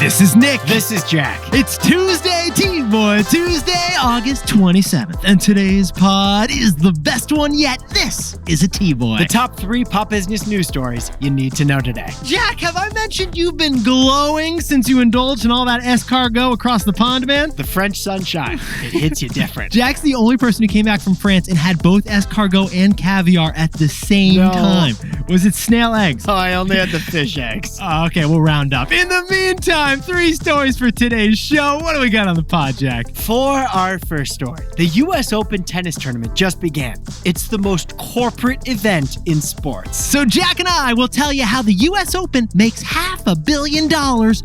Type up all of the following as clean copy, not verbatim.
This is Nick. This is Jack. It's Tuesday, TBOY Tuesday, August 27th. And today's pod is the best one yet. This is a TBOY. The top 3 pop business news stories you need to know today. Jack, have I mentioned you've been glowing since you indulged in all that escargot across the pond, man? The French sunshine. It hits you different. Jack's the only person who came back from France and had both escargot and caviar at the same time. Was it snail eggs? Oh, I only had the fish eggs. Okay, we'll round up. In the meantime, 3 stories for today's show. What do we got on the pod, Jack? For our first story, the U.S. Open tennis tournament just began. It's the most corporate event in sports. So Jack and I will tell you how the U.S. Open makes $500 million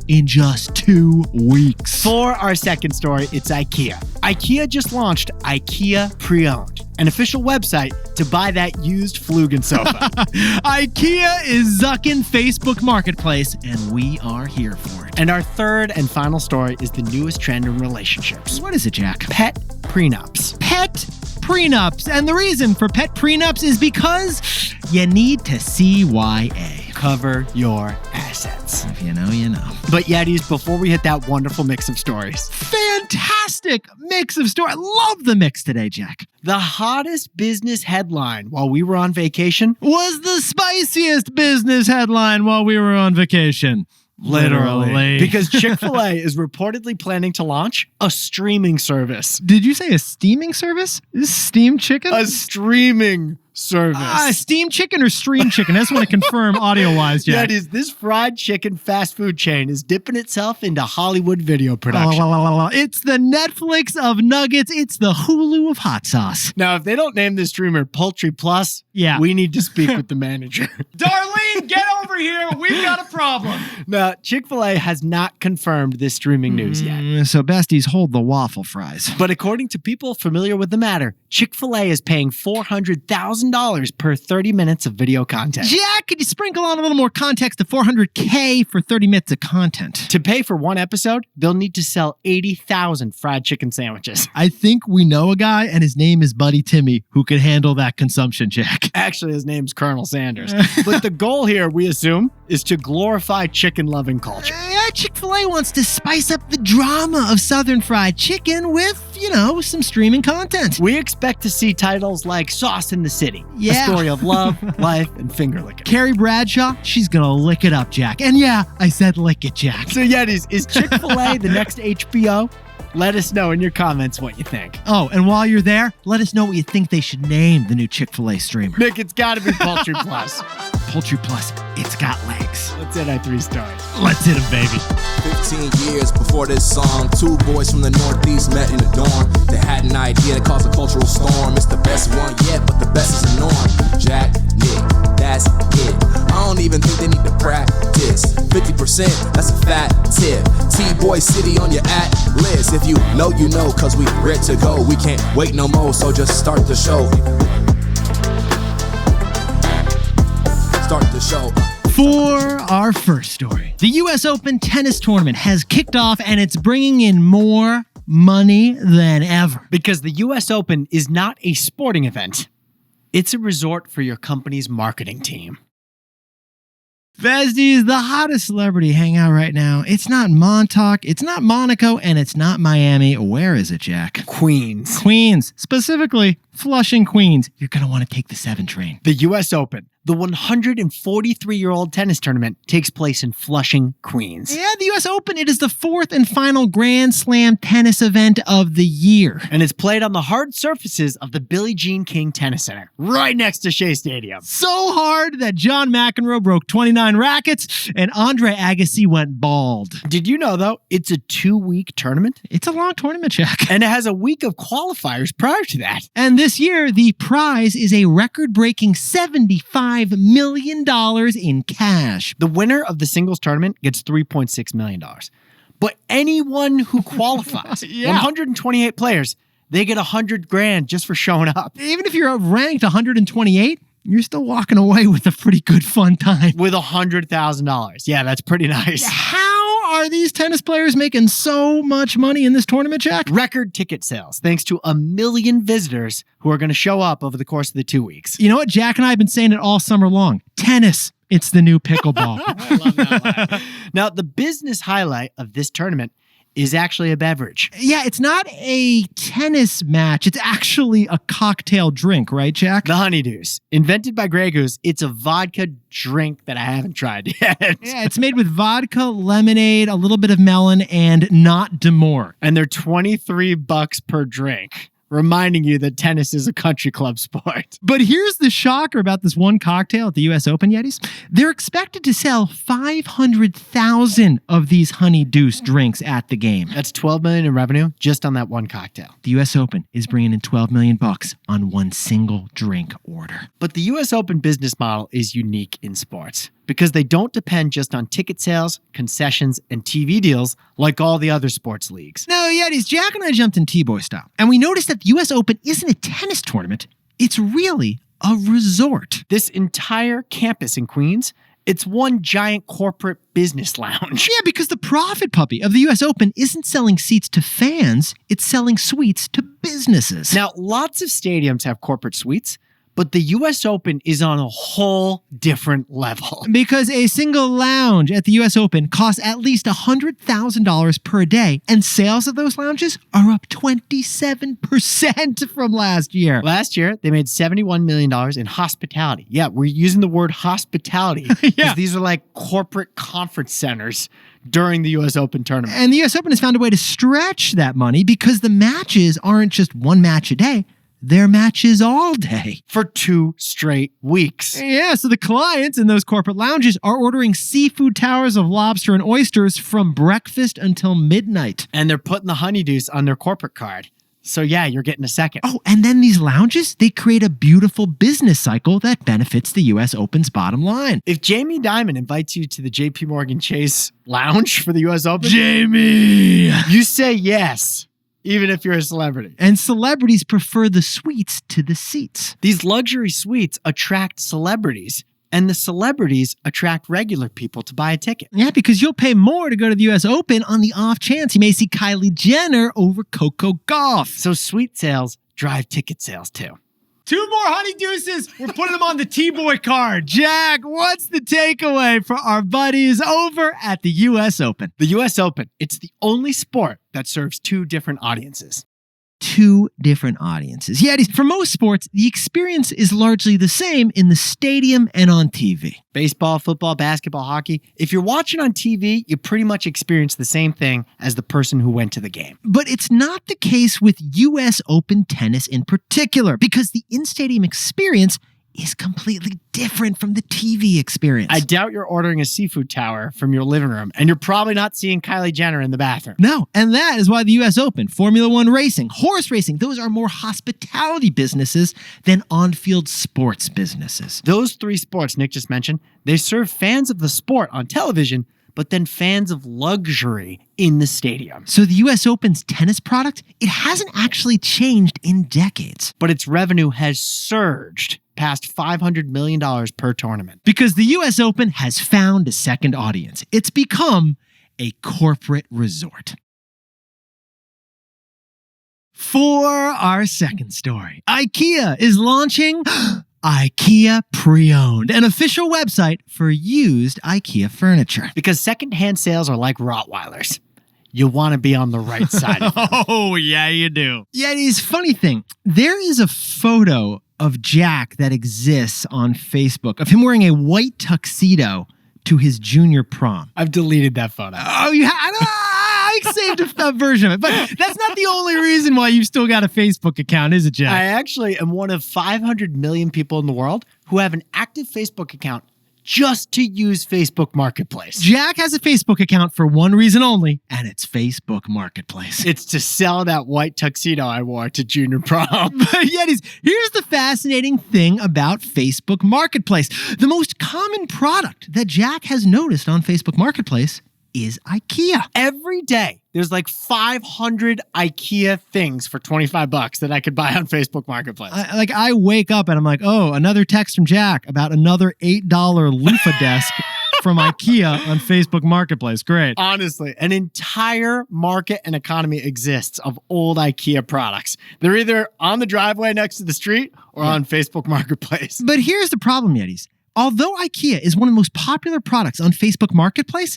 in just 2 weeks. For our second story, it's Ikea. Ikea just launched Ikea Pre-Owned, an official website to buy that used Flugen sofa. Ikea is zucking Facebook Marketplace, and we are here for it. And our third and final story is the newest trend in relationships. What is it, Jack? Pet Prenups. Pet Prenups. And the reason for Pet Prenups is because you need to CYA. Cover your assets. If you know, you know. But Yetis, before we hit that wonderful mix of stories. Fantastic mix of stories. Love the mix today, Jack. The hottest business headline while we were on vacation was the spiciest business headline while we were on vacation. Literally. Because Chick-fil-A is reportedly planning to launch a streaming service. Did you say a steaming service? Is steamed chicken? A streaming service. Steamed chicken or stream chicken? I just want to confirm audio-wise, Jack. That is, this fried chicken fast food chain is dipping itself into Hollywood video production. It's the Netflix of nuggets. It's the Hulu of hot sauce. Now, if they don't name this streamer Poultry Plus, we need to speak with the manager. Darlene, get over here. We've got a problem. Now, Chick-fil-A has not confirmed this streaming news yet. So besties, hold the waffle fries. But according to people familiar with the matter, Chick-fil-A is paying $400,000 per 30 minutes of video content. Jack, could you sprinkle on a little more context to $400K for 30 minutes of content? To pay for one episode, they'll need to sell 80,000 fried chicken sandwiches. I think we know a guy, and his name is Buddy Timmy, who could handle that consumption, Jack. Actually, his name's Colonel Sanders. But the goal here, we assume, is to glorify chicken-loving culture. Chick-fil-A wants to spice up the drama of Southern fried chicken with, some streaming content. We expect to see titles like Sauce in the City, a story of love, life, and finger licking. Carrie Bradshaw, she's gonna lick it up, Jack. And yeah, I said lick it, Jack. So Yetis, is Chick-fil-A the next HBO? Let us know in your comments what you think. Oh, and while you're there, let us know what you think they should name the new Chick-fil-A streamer. Nick, it's gotta be Poultry Plus. Poultry Plus, it's got legs. Let's hit our 3 stories. Let's hit them, baby. 15 years before this song, 2 boys from the Northeast met in the dorm. They had an idea that caused a cultural storm. It's the best one yet, but the best is the norm. Jack, Nick, that's it. I don't even think they need to practice. 50%, that's a fat tip. TBOY City on your at list. If you know, you know, cause we ready to go. We can't wait no more, so just start the show. Start the show. For our first story, the U.S. Open tennis tournament has kicked off, and it's bringing in more money than ever. Because the U.S. Open is not a sporting event. It's a resort for your company's marketing team. Besties, the hottest celebrity hang out right now. It's not Montauk, it's not Monaco, and it's not Miami. Where is it, Jack? Queens. Queens. Specifically, Flushing, Queens. You're going to want to take the 7 train. The U.S. Open, the 143-year-old tennis tournament, takes place in Flushing, Queens. Yeah, the U.S. Open, it is the 4th and final Grand Slam tennis event of the year. And it's played on the hard surfaces of the Billie Jean King Tennis Center, right next to Shea Stadium. So hard that John McEnroe broke 29 rackets and Andre Agassi went bald. Did you know, though, it's a 2-week tournament? It's a long tournament, Jack. And it has a week of qualifiers prior to that. And this year, the prize is a record-breaking $75 million in cash. The winner of the singles tournament gets $3.6 million. But anyone who qualifies, 128 players, they get $100,000 just for showing up. Even if you're ranked 128, you're still walking away with a pretty good fun time. With $100,000. Yeah, that's pretty nice. How are these tennis players making so much money in this tournament, Jack? Record ticket sales, thanks to 1 million visitors who are going to show up over the course of the 2 weeks. You know what? Jack and I have been saying it all summer long. Tennis. It's the new pickleball. I love that line. Now, the business highlight of this tournament is actually a beverage. Yeah, it's not a tennis match. It's actually a cocktail drink, right, Jack? The Honeydews. Invented by Grey Goose, it's a vodka drink that I haven't tried yet. Yeah, it's made with vodka, lemonade, a little bit of melon, and not D'Amour. And they're $23 per drink. Reminding you that tennis is a country club sport. But here's the shocker about this one cocktail at the U.S. Open, Yetis. They're expected to sell 500,000 of these Honeydew drinks at the game. That's $12 million in revenue just on that one cocktail. The U.S. Open is bringing in $12 million on one single drink order. But the U.S. Open business model is unique in sports because they don't depend just on ticket sales, concessions, and TV deals like all the other sports leagues. No, Yetis, Jack and I jumped in T-Boy style, and we noticed that the U.S. Open isn't a tennis tournament. It's really a resort. This entire campus in Queens, it's one giant corporate business lounge. Yeah, because the profit puppy of the U.S. Open isn't selling seats to fans, it's selling suites to businesses. Now, lots of stadiums have corporate suites, but the U.S. Open is on a whole different level. Because a single lounge at the U.S. Open costs at least $100,000 per day, and sales of those lounges are up 27% from last year. Last year, they made $71 million in hospitality. Yeah, we're using the word hospitality because these are like corporate conference centers during the U.S. Open tournament. And the U.S. Open has found a way to stretch that money because the matches aren't just one match a day. They're matches all day. For 2 straight weeks. Yeah, so the clients in those corporate lounges are ordering seafood towers of lobster and oysters from breakfast until midnight. And they're putting the Honeydews on their corporate card. So yeah, you're getting a second. Oh, and then these lounges, they create a beautiful business cycle that benefits the U.S. Open's bottom line. If Jamie Dimon invites you to the JP Morgan Chase lounge for the U.S. Open, Jamie! You say yes. Even if you're a celebrity. And celebrities prefer the suites to the seats. These luxury suites attract celebrities, and the celebrities attract regular people to buy a ticket. Yeah, because you'll pay more to go to the U.S. Open on the off chance you may see Kylie Jenner over Coco Gauff. So suite sales drive ticket sales too. 2 more Honeydeuces. We're putting them on the T-Boy card. Jack, what's the takeaway for our buddies over at the U.S. Open? The U.S. Open, it's the only sport that serves 2 different audiences. 2 different audiences. Yeah, for most sports, the experience is largely the same in the stadium and on TV. Baseball, football, basketball, hockey. If you're watching on TV, you pretty much experience the same thing as the person who went to the game. But it's not the case with U.S. Open tennis in particular, because the in-stadium experience is completely different from the TV experience. I doubt you're ordering a seafood tower from your living room, and you're probably not seeing Kylie Jenner in the bathroom. No, and that is why the U.S. Open, Formula One racing, horse racing, those are more hospitality businesses than on-field sports businesses. Those 3 sports Nick just mentioned, they serve fans of the sport on television, but then fans of luxury in the stadium. So the U.S. Open's tennis product, it hasn't actually changed in decades. But its revenue has surged past $500 million per tournament. Because the U.S. Open has found a second audience. It's become a corporate resort. For our second story, Ikea is launching Ikea Pre-Owned, an official website for used Ikea furniture. Because secondhand sales are like Rottweilers. You want to be on the right side of them. Oh, yeah, you do. Yeah, it's funny thing. There is a photo of Jack that exists on Facebook of him wearing a white tuxedo to his junior prom. I've deleted that photo. Oh, you I saved a version of it. But that's not the only reason why you've still got a Facebook account, is it, Jack? I actually am one of 500 million people in the world who have an active Facebook account just to use Facebook Marketplace. Jack has a Facebook account for one reason only, and it's Facebook Marketplace. It's to sell that white tuxedo I wore to junior prom. But Yetis, here's the fascinating thing about Facebook Marketplace. The most common product that Jack has noticed on Facebook Marketplace is IKEA. Every day, there's like 500 IKEA things for $25 that I could buy on Facebook Marketplace. I wake up and I'm like, oh, another text from Jack about another $8 loofah desk from IKEA on Facebook Marketplace. Great. Honestly, an entire market and economy exists of old IKEA products. They're either on the driveway next to the street or on Facebook Marketplace. But here's the problem, Yetis. Although IKEA is one of the most popular products on Facebook Marketplace,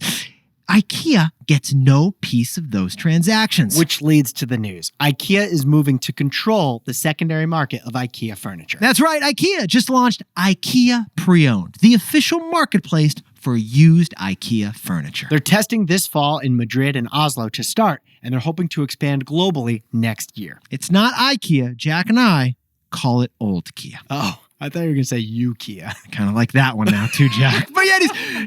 IKEA gets no piece of those transactions. Which leads to the news. IKEA is moving to control the secondary market of IKEA furniture. That's right. IKEA just launched IKEA Pre-Owned, the official marketplace for used IKEA furniture. They're testing this fall in Madrid and Oslo to start, and they're hoping to expand globally next year. It's not IKEA. Jack and I call it Old Kia. Oh, I thought you were going to say Ukia. I kind of like that one now too, Jack. But yeah,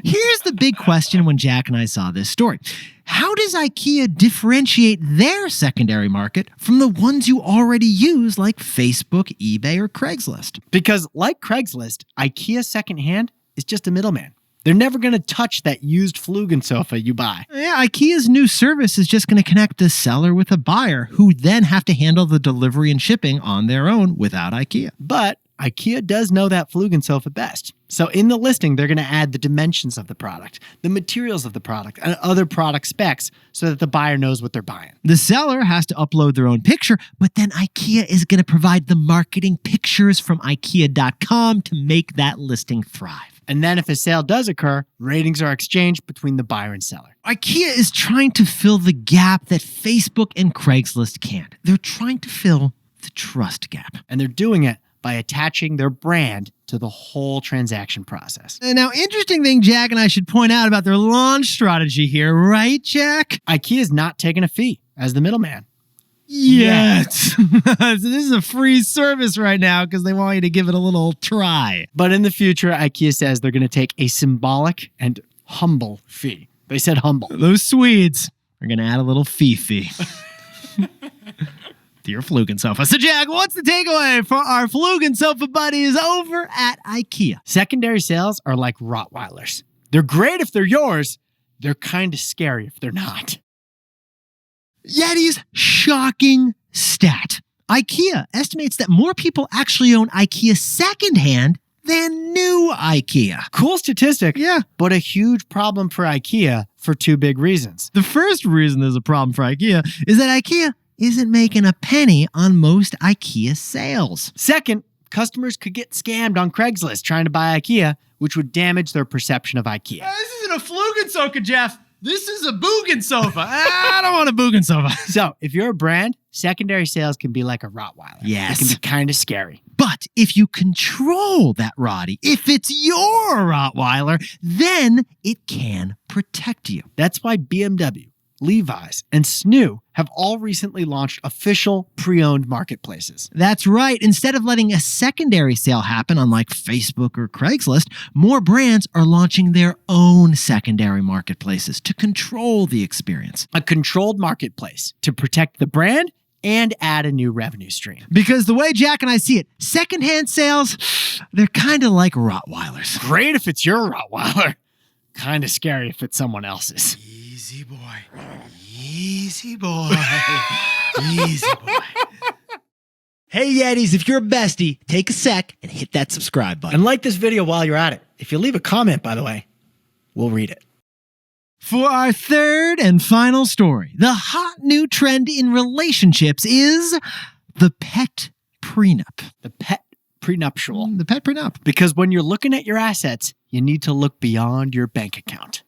here's the big question when Jack and I saw this story. How does IKEA differentiate their secondary market from the ones you already use like Facebook, eBay, or Craigslist? Because like Craigslist, IKEA secondhand is just a middleman. They're never going to touch that used Flugen sofa you buy. Yeah, IKEA's new service is just going to connect the seller with a buyer who then have to handle the delivery and shipping on their own without IKEA. But IKEA does know that Flugen sofa best. So in the listing, they're going to add the dimensions of the product, the materials of the product, and other product specs so that the buyer knows what they're buying. The seller has to upload their own picture, but then IKEA is going to provide the marketing pictures from IKEA.com to make that listing thrive. And then if a sale does occur, ratings are exchanged between the buyer and seller. IKEA is trying to fill the gap that Facebook and Craigslist can't. They're trying to fill the trust gap. And they're doing it by attaching their brand to the whole transaction process. Now, interesting thing Jack and I should point out about their launch strategy here, right, Jack? IKEA is not taking a fee as the middleman. Yet. So this is a free service right now because they want you to give it a little try. But in the future, IKEA says they're going to take a symbolic and humble fee. They said humble. Those Swedes are going to add a little fee. Your Flugen sofa. So, Jack, what's the takeaway for our Flugen sofa buddies over at IKEA? Secondary sales are like Rottweilers. They're great if they're yours. They're kind of scary if they're not. Yeti's shocking stat. IKEA estimates that more people actually own IKEA secondhand than new IKEA. Cool statistic. Yeah. But a huge problem for IKEA for two big reasons. The first reason there's a problem for IKEA is that IKEA isn't making a penny on most IKEA sales. Second, customers could get scammed on Craigslist trying to buy IKEA, which would damage their perception of IKEA. This isn't a Flugen sofa, Jeff. This is a Boogen sofa. I don't want a Boogen sofa. So, if you're a brand, secondary sales can be like a Rottweiler. Yes. It can be kind of scary. But if you control that Roddy, if it's your Rottweiler, then it can protect you. That's why BMW, Levi's, and Snoo have all recently launched official pre-owned marketplaces. That's right. Instead of letting a secondary sale happen on like Facebook or Craigslist, more brands are launching their own secondary marketplaces to control the experience. A controlled marketplace to protect the brand and add a new revenue stream. Because the way Jack and I see it, secondhand sales, they're kind of like Rottweilers. Great if it's your Rottweiler. Kind of scary if it's someone else's. Easy boy. Easy boy. Easy boy. Hey, Yetis, if you're a bestie, take a sec and hit that subscribe button. And like this video while you're at it. If you leave a comment, by the way, we'll read it. For our third and final story, the hot new trend in relationships is the pet prenup. The pet prenuptial. The pet prenup. Because when you're looking at your assets, you need to look beyond your bank account.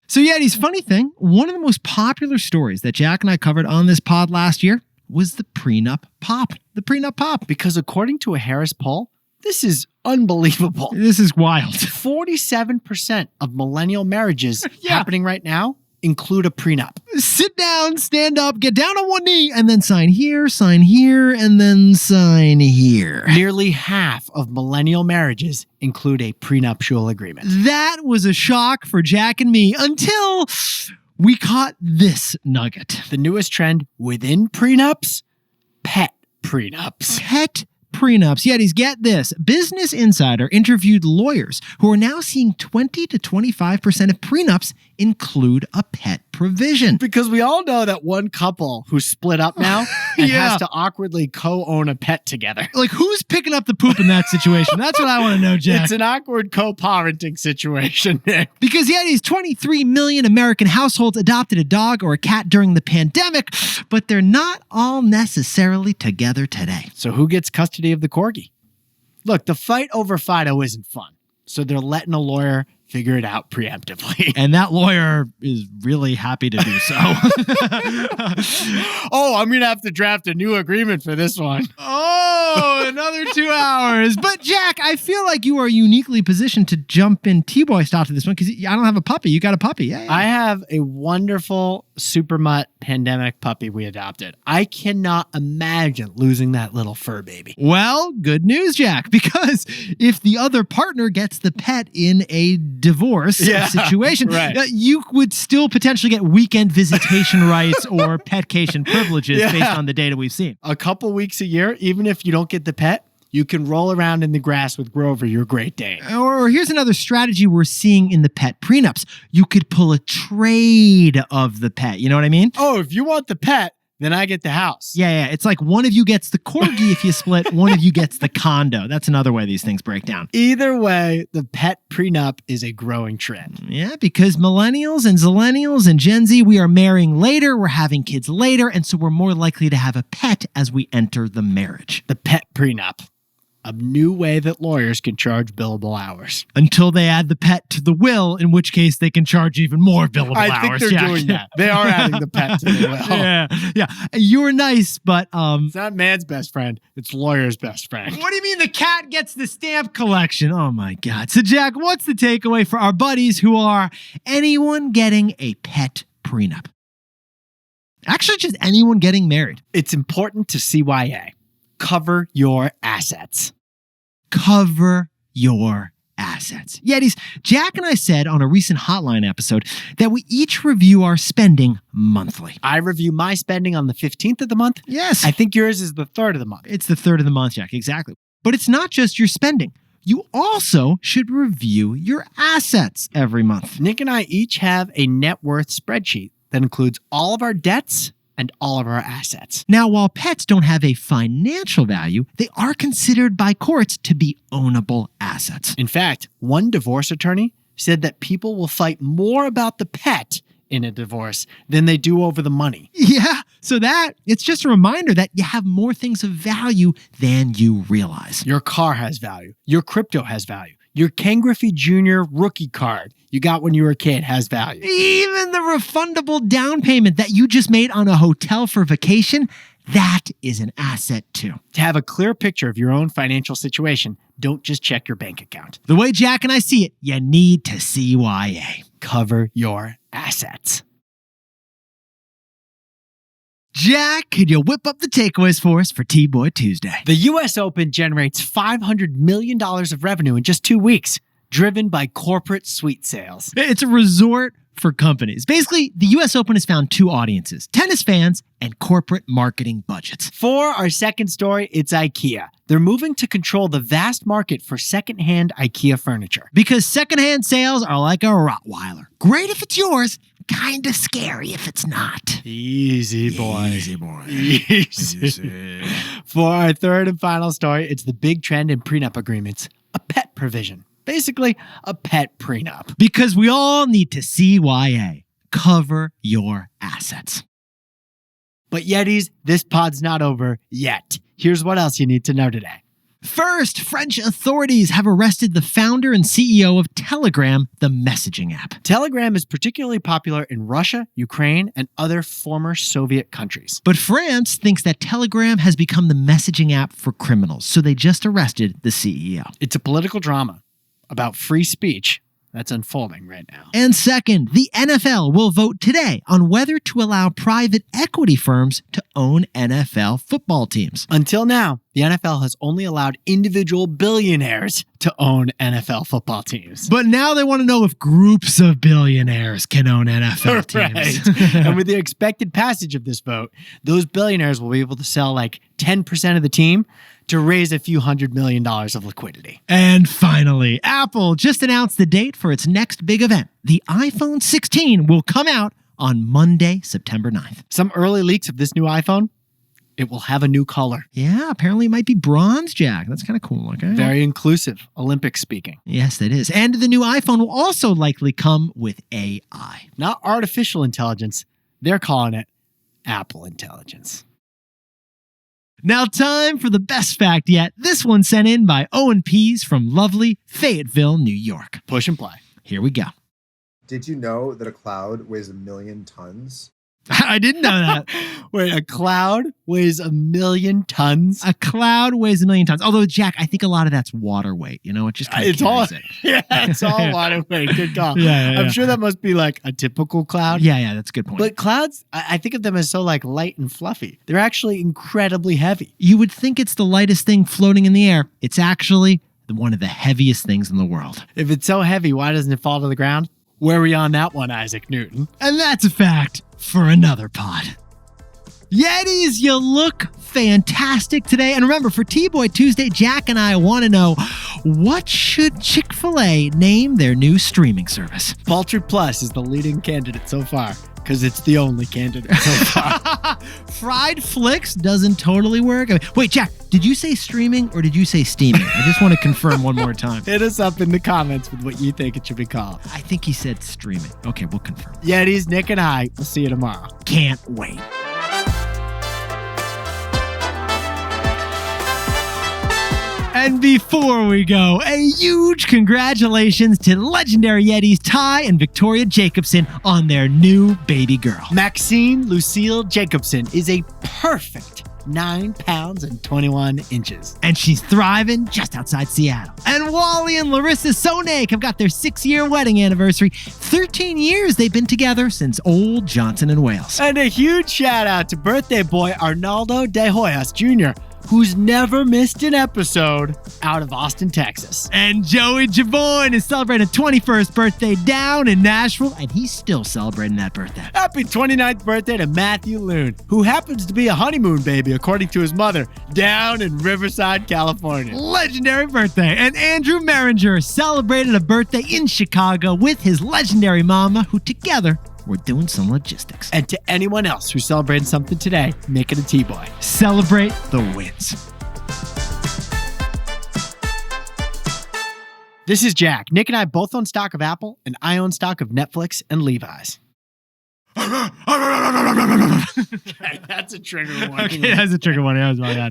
So, Yetis, funny thing, one of the most popular stories that Jack and I covered on this pod last year was the prenup pop. The prenup pop. Because according to a Harris poll, this is unbelievable. This is wild. 47% of millennial marriages happening right now include a prenup. Sit down, stand up, get down on one knee, and then sign here, and then sign here. Nearly half of millennial marriages include a prenuptial agreement. That was a shock for Jack and me until we caught this nugget. The newest trend within prenups, pet prenups. Pet Prenups. Yetis, get this. Business Insider interviewed lawyers who are now seeing 20 to 25% of prenups include a pet provision. Because we all know that one couple who's split up now and Yeah. has to awkwardly co-own a pet together. Like, who's picking up the poop in that situation? That's what I want to know, Jack. It's an awkward co-parenting situation, Nick. Because Yetis, 23 million American households adopted a dog or a cat during the pandemic, but they're not all necessarily together today. So who gets custody of the corgi? Look, the fight over Fido isn't fun. So they're letting a lawyer figure it out preemptively. And that lawyer is really happy to do so. Oh, I'm going to have to draft a new agreement for this one. Oh, another 2 hours. But Jack, I feel like you are uniquely positioned to jump in TBOY style to this one because I don't have a puppy. You got a puppy. Yeah. I have a wonderful super mutt pandemic puppy we adopted. I cannot imagine losing that little fur baby. Well, good news, Jack, because if the other partner gets the pet in a divorce situation, right. You would still potentially get weekend visitation rights or petcation privileges based on the data we've seen. A couple weeks a year, even if you don't get the pet, you can roll around in the grass with Grover, your Great Dane. Or here's another strategy we're seeing in the pet prenups. You could pull a trade of the pet. You know what I mean? Oh, if you want the pet, then I get the house. Yeah. It's like one of you gets the corgi if you split, one of you gets the condo. That's another way these things break down. Either way, the pet prenup is a growing trend. Yeah, because millennials and zillennials and Gen Z, we are marrying later, we're having kids later, and so we're more likely to have a pet as we enter the marriage. The pet prenup, a new way that lawyers can charge billable hours. Until they add the pet to the will, in which case they can charge even more billable hours. I think they're Jack. doing that. They are adding the pet to the will. Yeah. You're nice, but It's not man's best friend. It's lawyer's best friend. what do you mean the cat gets the stamp collection? Oh my God. So Jack, what's the takeaway for our buddies who are anyone getting a pet prenup? Actually, just anyone getting married. It's important to CYA. Cover your assets. Cover your assets. Yetis, Jack and I said on a recent hotline episode that we each review our spending monthly. I review my spending on the 15th of the month. Yes. I think yours is the 3rd of the month. It's the 3rd of the month, Jack. Exactly. But it's not just your spending. You also should review your assets every month. Nick and I each have a net worth spreadsheet that includes all of our debts and all of our assets. Now, while pets don't have a financial value, they are considered by courts to be ownable assets. In fact, one divorce attorney said that people will fight more about the pet in a divorce than they do over the money. Yeah, so it's just a reminder that you have more things of value than you realize. Your car has value. Your crypto has value. Your Ken Griffey Jr. rookie card you got when you were a kid has value. Even the refundable down payment that you just made on a hotel for vacation, that is an asset too. To have a clear picture of your own financial situation, don't just check your bank account. The way Jack and I see it, you need to CYA. Cover your assets. Jack, could you whip up the takeaways for us for T-Boy Tuesday? The U.S. Open generates $500 million of revenue in just 2 weeks, driven by corporate suite sales. It's a resort for companies. Basically, the U.S. Open has found two audiences, tennis fans and corporate marketing budgets. For our second story, it's Ikea. They're moving to control the vast market for secondhand Ikea furniture. Because secondhand sales are like a Rottweiler. Great if it's yours, kind of scary if it's not. Easy, boy. Easy, boy. Easy. For our third and final story, it's the big trend in prenup agreements, a pet provision. Basically, a pet prenup. Because we all need to CYA. Cover your assets. But Yetis, this pod's not over yet. Here's what else you need to know today. First, French authorities have arrested the founder and CEO of Telegram, the messaging app. Telegram is particularly popular in Russia, Ukraine, and other former Soviet countries. But France thinks that Telegram has become the messaging app for criminals, so they just arrested the CEO. It's a political drama about free speech that's unfolding right now. And second, the NFL will vote today on whether to allow private equity firms to own NFL football teams. Until now, the NFL has only allowed individual billionaires to own NFL football teams. But now they want to know if groups of billionaires can own NFL teams. Right. And with the expected passage of this vote, those billionaires will be able to sell like 10% of the team to raise a few $100 million of liquidity. And finally, Apple just announced the date for its next big event. The iPhone 16 will come out on Monday, September 9th. Some early leaks of this new iPhone, it will have a new color. Yeah, apparently it might be bronze, Jack. That's kind of cool. Okay. Very inclusive, Olympics speaking. Yes, it is. And the new iPhone will also likely come with AI. Not artificial intelligence. They're calling it Apple intelligence. Now time for the best fact yet. This one sent in by Owen Pease from lovely Fayetteville, New York. Push and play. Here we go. Did you know that a cloud weighs 1 million tons? I didn't know that. Wait, a cloud weighs 1 million tons? A cloud weighs 1 million tons. Although, Jack, I think a lot of that's water weight. You know, it just kind of carries it. Yeah, it's all water weight. Good call. Yeah. I'm sure that must be like a typical cloud. Yeah, that's a good point. But clouds, I think of them as so like light and fluffy. They're actually incredibly heavy. You would think it's the lightest thing floating in the air. It's actually one of the heaviest things in the world. If it's so heavy, why doesn't it fall to the ground? Where are we on that one, Isaac Newton? And that's a fact for another pod. Yetis, you look fantastic today. And remember, for TBOY Tuesday, Jack and I want to know, what should Chick-fil-A name their new streaming service? Poultry Plus is the leading candidate so far, because it's the only candidate so far. Fried Flicks doesn't totally work. Wait, Jack, did you say streaming or did you say steaming? I just want to confirm one more time. Hit us up in the comments with what you think it should be called. I think he said streaming. Okay, we'll confirm. Yetis, Nick and I will see you tomorrow. Can't wait. And before we go, a huge congratulations to legendary Yetis Ty and Victoria Jacobson on their new baby girl. Maxine Lucille Jacobson is a perfect 9 pounds and 21 inches. And she's thriving just outside Seattle. And Wally and Larissa Sonek have got their 6-year wedding anniversary. 13 years they've been together since old Johnson and Wales. And a huge shout out to birthday boy Arnaldo De Hoyos Jr., who's never missed an episode out of Austin, Texas. And Joey Javoyne is celebrating a 21st birthday down in Nashville, and he's still celebrating that birthday. Happy 29th birthday to Matthew Loon, who happens to be a honeymoon baby, according to his mother, down in Riverside, California. Legendary birthday. And Andrew Merringer celebrated a birthday in Chicago with his legendary mama, who together we're doing some logistics. And to anyone else who's celebrating something today, make it a T-Boy. Celebrate the wins. This is Jack. Nick and I both own stock of Apple, and I own stock of Netflix and Levi's. Okay, that's a trigger warning. Okay, that's a trigger warning. That was my bad.